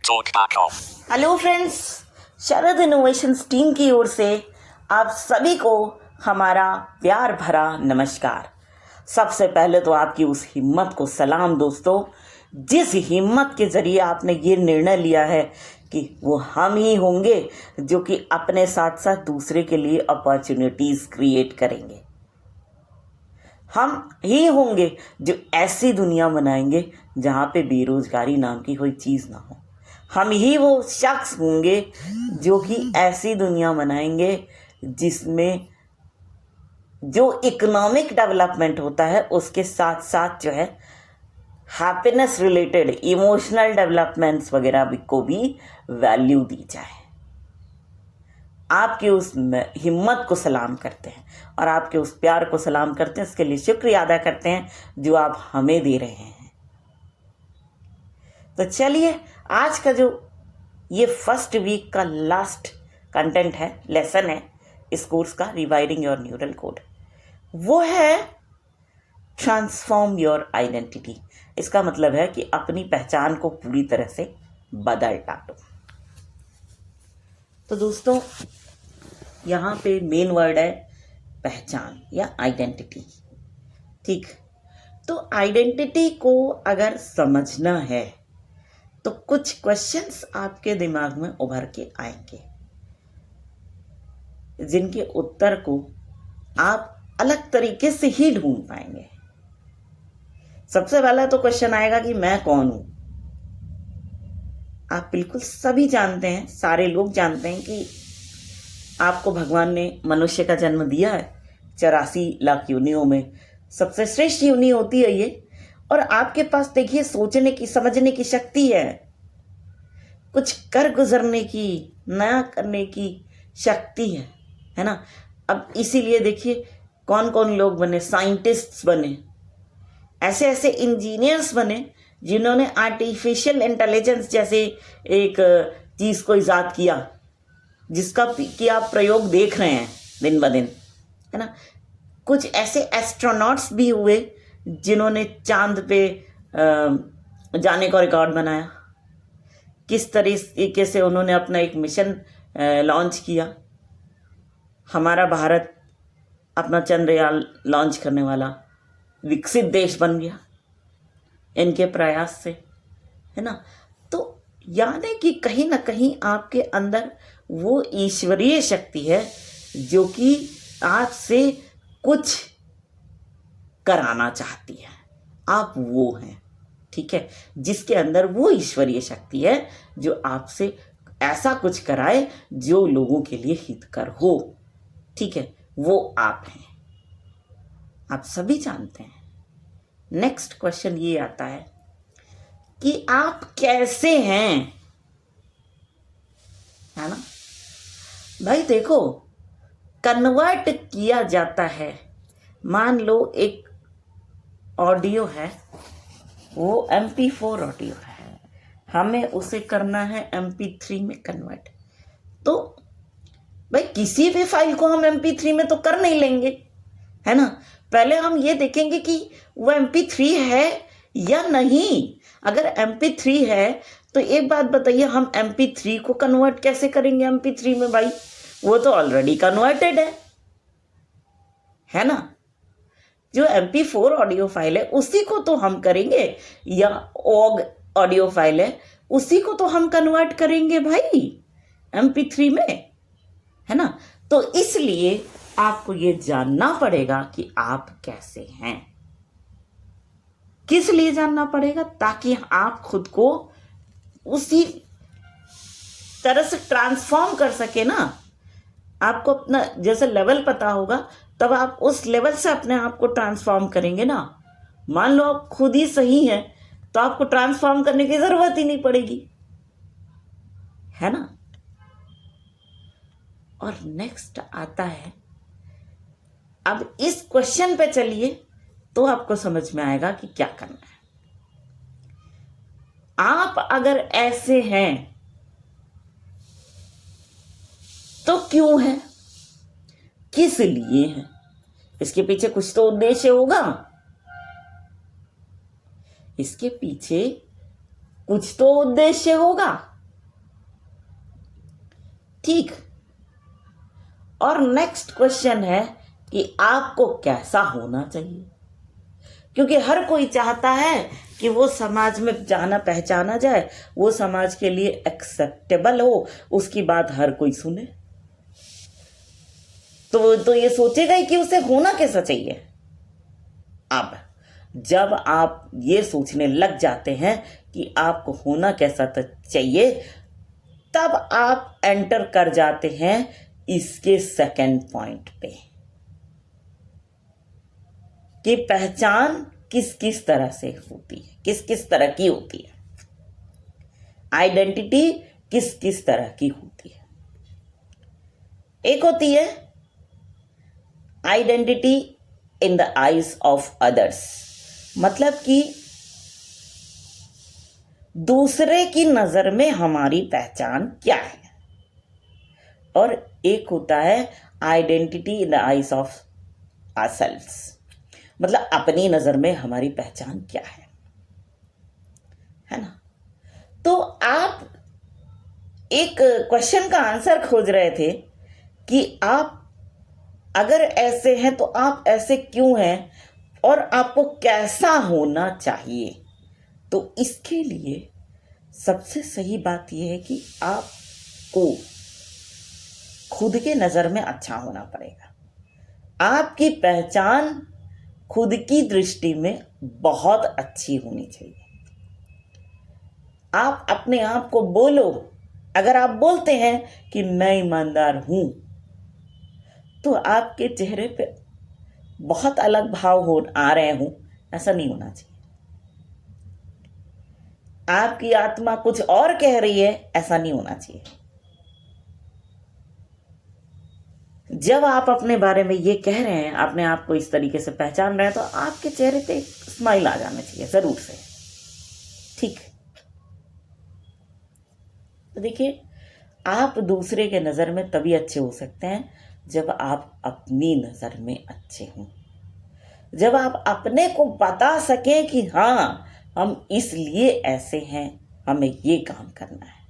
Hello friends, शरद innovations team की ओर से आप सभी को हमारा प्यार भरा नमस्कार। सबसे पहले तो आपकी उस हिम्मत को सलाम दोस्तों, जिस हिम्मत के ज़रिए आपने ये निर्णय लिया है कि वो हम ही होंगे जो कि अपने साथ साथ दूसरे के लिए अपॉर्चुनिटीज़ क्रिएट करेंगे। हम ही होंगे जो ऐसी दुनिया बनाएंगे जहाँ पे बेरोजगारी नाम की कोई चीज़ ना हो। हम ही वो शख्स होंगे जो कि ऐसी दुनिया बनाएंगे जिसमें जो इकोनॉमिक डेवलपमेंट होता है उसके साथ साथ जो है हैप्पीनेस रिलेटेड इमोशनल डेवलपमेंट्स वगैरह को भी वैल्यू दी जाए। आपकी उस हिम्मत को सलाम करते हैं और आपके उस प्यार को सलाम करते हैं, इसके लिए शुक्रिया अदा करते हैं जो आप हमें दे रहे हैं। तो चलिए, आज का जो ये फर्स्ट वीक का लास्ट कंटेंट है, लेसन है इस कोर्स का, रिवायरिंग योर न्यूरल कोड, वो है ट्रांसफॉर्म योर आइडेंटिटी। इसका मतलब है कि अपनी पहचान को पूरी तरह से बदल डालो। तो दोस्तों, यहाँ पे मेन वर्ड है पहचान या आइडेंटिटी। ठीक, तो आइडेंटिटी को अगर समझना है तो कुछ क्वेश्चंस आपके दिमाग में उभर के आएंगे जिनके उत्तर को आप अलग तरीके से ही ढूंढ पाएंगे। सबसे पहला तो क्वेश्चन आएगा कि मैं कौन हूं। आप बिल्कुल सभी जानते हैं, सारे लोग जानते हैं कि आपको भगवान ने मनुष्य का जन्म दिया है। 84 लाख योनियों में सबसे श्रेष्ठ योनि होती है ये। और आपके पास देखिए सोचने की, समझने की शक्ति है, कुछ कर गुजरने की, नया करने की शक्ति है ना। अब इसीलिए देखिए कौन कौन लोग बने, साइंटिस्ट्स बने, ऐसे ऐसे इंजीनियर्स बने जिन्होंने आर्टिफिशियल इंटेलिजेंस जैसे एक चीज़ को इजाद किया, जिसका कि आप प्रयोग देख रहे हैं दिन ब दिन, है ना। कुछ ऐसे एस्ट्रोनॉट्स भी हुए जिन्होंने चांद पे जाने का रिकॉर्ड बनाया। किस तरीके से उन्होंने अपना एक मिशन लॉन्च किया। हमारा भारत अपना चंद्रयान लॉन्च करने वाला विकसित देश बन गया इनके प्रयास से, है ना। तो याद है कि कहीं ना कहीं आपके अंदर वो ईश्वरीय शक्ति है जो कि आपसे कुछ कराना चाहती है। आप वो हैं, ठीक है, जिसके अंदर वो ईश्वरीय शक्ति है जो आपसे ऐसा कुछ कराए जो लोगों के लिए हितकर हो, ठीक है, वो आप हैं। आप सभी जानते हैं। नेक्स्ट क्वेश्चन ये आता है कि आप कैसे हैं, है ना भाई। देखो, कन्वर्ट किया जाता है। मान लो एक ऑडियो है, वो MP4 ऑडियो है, हमें उसे करना है MP3 में कन्वर्ट। तो भाई किसी भी फाइल को हम MP3 में तो कर नहीं लेंगे, है ना। पहले हम ये देखेंगे कि वो MP3 है या नहीं। अगर MP3 है तो एक बात बताइए, हम MP3 को कन्वर्ट कैसे करेंगे MP3 में भाई? वो तो ऑलरेडी कन्वर्टेड है ना। जो MP4 ऑडियो फाइल है उसी को तो हम करेंगे, या OGG ऑडियो फाइल है उसी को तो हम कन्वर्ट करेंगे भाई MP3 में, है ना। तो इसलिए आपको ये जानना पड़ेगा कि आप कैसे हैं। किस लिए जानना पड़ेगा? ताकि आप खुद को उसी तरह से ट्रांसफॉर्म कर सके ना। आपको अपना जैसे लेवल पता होगा तब आप उस लेवल से अपने आप को ट्रांसफॉर्म करेंगे ना। मान लो आप खुद ही सही हैं तो आपको ट्रांसफॉर्म करने की जरूरत ही नहीं पड़ेगी, है ना। और नेक्स्ट आता है, अब इस क्वेश्चन पे चलिए तो आपको समझ में आएगा कि क्या करना है। आप अगर ऐसे हैं तो क्यों हैं, किस लिए हैं? इसके पीछे कुछ तो उद्देश्य होगा। इसके पीछे कुछ तो उद्देश्य होगा, ठीक। और नेक्स्ट क्वेश्चन है कि आपको कैसा होना चाहिए, क्योंकि हर कोई चाहता है कि वो समाज में जाना पहचाना जाए, वो समाज के लिए एक्सेप्टेबल हो, उसकी बात हर कोई सुने। तो ये सोचेगा ही कि उसे होना कैसा चाहिए। अब जब आप ये सोचने लग जाते हैं कि आपको होना कैसा चाहिए, तब आप एंटर कर जाते हैं इसके सेकंड पॉइंट पे कि पहचान किस किस तरह से होती है, किस किस तरह की होती है, आइडेंटिटी किस किस तरह की होती है। एक होती है identity in the eyes of others, मतलब कि दूसरे की नजर में हमारी पहचान क्या है, और एक होता है identity in the eyes of ourselves, मतलब अपनी नजर में हमारी पहचान क्या है ना। तो आप एक क्वेश्चन का आंसर खोज रहे थे कि आप अगर ऐसे हैं तो आप ऐसे क्यों हैं और आपको कैसा होना चाहिए। तो इसके लिए सबसे सही बात यह है कि आपको खुद के नजर में अच्छा होना पड़ेगा। आपकी पहचान खुद की दृष्टि में बहुत अच्छी होनी चाहिए। आप अपने आप को बोलो, अगर आप बोलते हैं कि मैं ईमानदार हूं, तो आपके चेहरे पे बहुत अलग भाव आ रहे हों, ऐसा नहीं होना चाहिए। आपकी आत्मा कुछ और कह रही है, ऐसा नहीं होना चाहिए। जब आप अपने बारे में ये कह रहे हैं, अपने आप को इस तरीके से पहचान रहे हैं, तो आपके चेहरे पे स्माइल आ जाना चाहिए जरूर से, ठीक। तो देखिए, आप दूसरे के नजर में तभी अच्छे हो सकते हैं जब आप अपनी नजर में अच्छे हों, जब आप अपने को बता सकें कि हाँ, हम इसलिए ऐसे हैं, हमें ये काम करना है,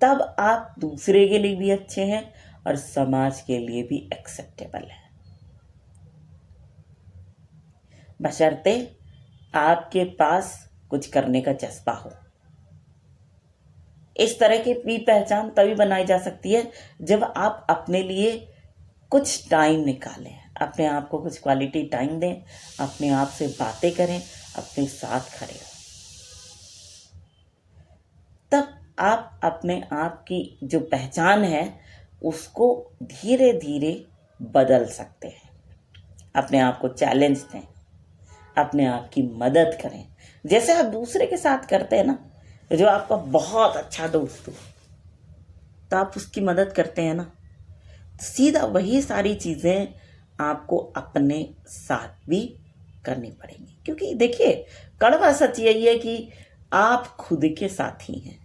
तब आप दूसरे के लिए भी अच्छे हैं और समाज के लिए भी एक्सेप्टेबल है, बशर्ते आपके पास कुछ करने का जज्बा हो। इस तरह की भी पहचान तभी बनाई जा सकती है जब आप अपने लिए कुछ टाइम निकालें, अपने आप को कुछ क्वालिटी टाइम दें, अपने आप से बातें करें, अपने साथ खड़े हो। तब आप अपने आप की जो पहचान है उसको धीरे धीरे बदल सकते हैं। अपने आप को चैलेंज दें, अपने आप की मदद करें, जैसे आप दूसरे के साथ करते हैं ना। जो आपका बहुत अच्छा दोस्त हो तो आप उसकी मदद करते हैं ना, तो सीधा वही सारी चीजें आपको अपने साथ भी करनी पड़ेंगी। क्योंकि देखिए, कड़वा सच यही है कि आप खुद के साथी हैं।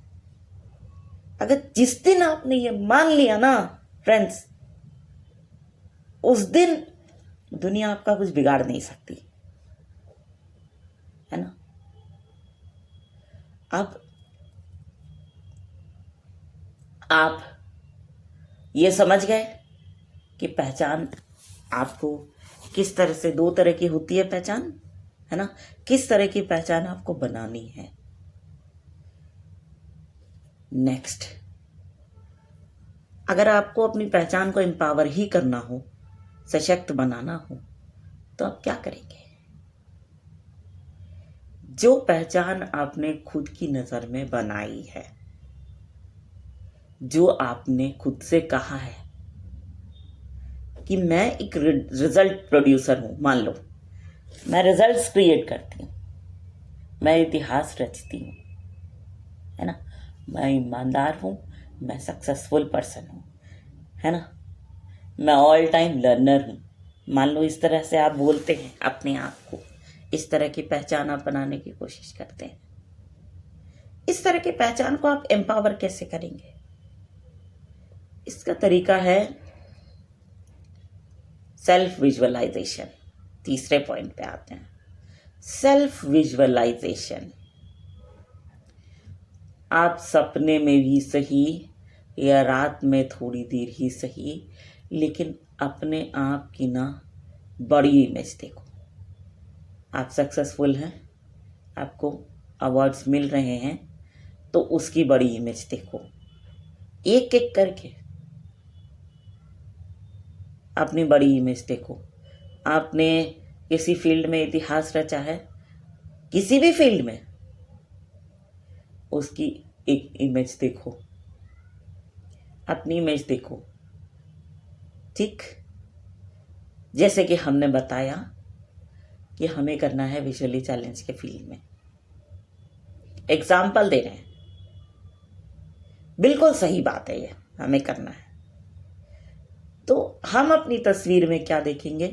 अगर जिस दिन आपने ये मान लिया ना फ्रेंड्स, उस दिन दुनिया आपका कुछ बिगाड़ नहीं सकती, है ना। अब आप ये समझ गए कि पहचान आपको किस तरह से, दो तरह की होती है पहचान, है ना, किस तरह की पहचान आपको बनानी है। नेक्स्ट, अगर आपको अपनी पहचान को एम्पावर ही करना हो, सशक्त बनाना हो, तो आप क्या करेंगे। जो पहचान आपने खुद की नजर में बनाई है, जो आपने खुद से कहा है कि मैं एक रिजल्ट प्रोड्यूसर हूं, मान लो मैं रिजल्ट्स क्रिएट करती हूं, मैं इतिहास रचती हूं, है ना, मैं ईमानदार हूं, मैं सक्सेसफुल पर्सन हूं, है ना, मैं ऑल टाइम लर्नर हूं, मान लो इस तरह से आप बोलते हैं अपने आप को, इस तरह की पहचान आप बनाने की कोशिश करते हैं। इस तरह की पहचान को आप एम्पावर कैसे करेंगे। इसका तरीका है सेल्फ विजुअलाइजेशन। तीसरे पॉइंट पे आते हैं, सेल्फ विजुअलाइजेशन। आप सपने में भी सही या रात में थोड़ी देर ही सही, लेकिन अपने आप की ना बड़ी इमेज देखो। आप सक्सेसफुल हैं, आपको अवार्ड्स मिल रहे हैं, तो उसकी बड़ी इमेज देखो। एक एक करके अपनी बड़ी इमेज देखो। आपने किसी फील्ड में इतिहास रचा है, किसी भी फील्ड में, उसकी एक इमेज देखो, अपनी इमेज देखो। ठीक, जैसे कि हमने बताया कि हमें करना है विजुअली चैलेंज के फील्ड में। एग्जाम्पल दे रहे हैं, बिल्कुल सही बात है, ये हमें करना है। तो हम अपनी तस्वीर में क्या देखेंगे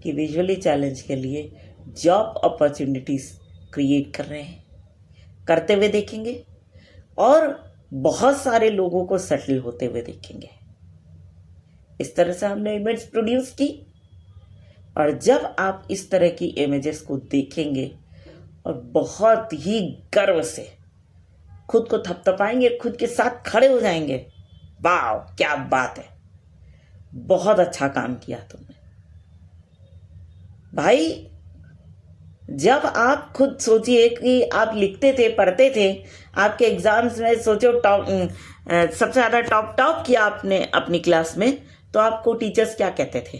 कि विजुअली चैलेंज के लिए जॉब अपॉर्चुनिटीज क्रिएट कर रहे हैं, करते हुए देखेंगे, और बहुत सारे लोगों को सेटल होते हुए देखेंगे। इस तरह से हमने इमेज प्रोड्यूस की, और जब आप इस तरह की इमेजेस को देखेंगे और बहुत ही गर्व से खुद को थपथपाएंगे, खुद के साथ खड़े हो जाएंगे, वाह क्या बात है, बहुत अच्छा काम किया तुमने। भाई, जब आप खुद सोचिए कि आप लिखते थे, पढ़ते थे, आपके एग्जाम्स में सोचो टॉप, सबसे ज़्यादा टॉप किया आपने अपनी क्लास में, तो आपको टीचर्स क्या कहते थे?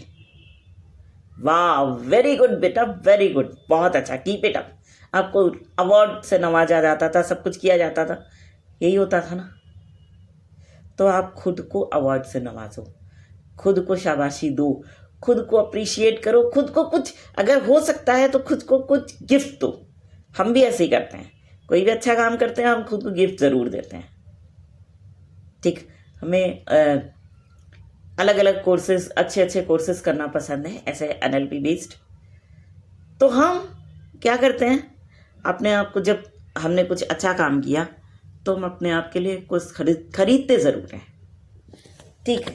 वाह, वेरी गुड बेटा, वेरी गुड, बहुत अच्छा, कीप इट अप। आपको अवार्ड से नवाजा जाता था, सब कुछ किया जाता था, यही होता था ना। तो आप खुद को अवार्ड से नवाजो, खुद को शाबाशी दो, खुद को अप्रिशिएट करो, खुद को कुछ, अगर हो सकता है तो खुद को कुछ गिफ्ट दो। हम भी ऐसे ही करते हैं, कोई भी अच्छा काम करते हैं हम खुद को गिफ्ट ज़रूर देते हैं। ठीक, हमें अलग अलग कोर्सेज, अच्छे कोर्सेज करना पसंद है, ऐसे NLP बेस्ड। तो हम क्या करते हैं, अपने आप को, जब हमने कुछ अच्छा काम किया तो हम अपने आप के लिए कुछ खरीदते ज़रूर हैं। ठीक है,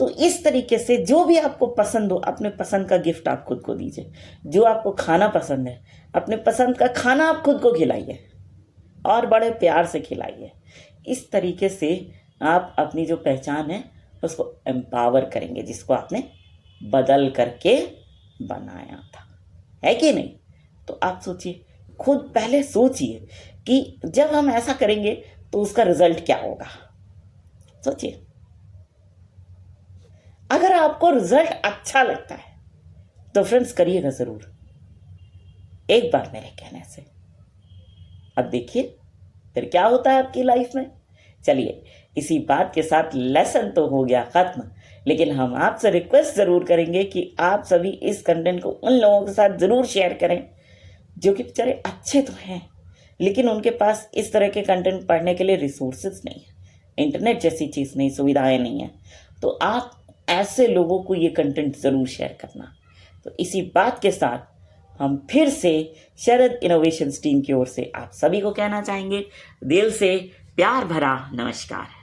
तो इस तरीके से जो भी आपको पसंद हो, अपने पसंद का गिफ्ट आप खुद को दीजिए। जो आपको खाना पसंद है, अपने पसंद का खाना आप खुद को खिलाइए, और बड़े प्यार से खिलाइए। इस तरीके से आप अपनी जो पहचान है उसको एम्पावर करेंगे, जिसको आपने बदल करके बनाया था, है कि नहीं? तो आप सोचिए, खुद पहले सोचिए कि जब हम ऐसा करेंगे तो उसका रिजल्ट क्या होगा। सोचिए, अगर आपको रिजल्ट अच्छा लगता है तो फ्रेंड्स करिएगा ज़रूर, एक बार मेरे कहने से। अब देखिए फिर क्या होता है आपकी लाइफ में। चलिए, इसी बात के साथ लेसन तो हो गया ख़त्म, लेकिन हम आपसे रिक्वेस्ट ज़रूर करेंगे कि आप सभी इस कंटेंट को उन लोगों के साथ ज़रूर शेयर करें जो कि बेचारे अच्छे तो हैं, लेकिन उनके पास इस तरह के कंटेंट पढ़ने के लिए रिसोर्सेज नहीं है, इंटरनेट जैसी चीज़ नहीं, सुविधाएं नहीं है। तो आप ऐसे लोगों को ये कंटेंट ज़रूर शेयर करना। तो इसी बात के साथ हम फिर से शरद इनोवेशंस टीम की ओर से आप सभी को कहना चाहेंगे दिल से प्यार भरा नमस्कार।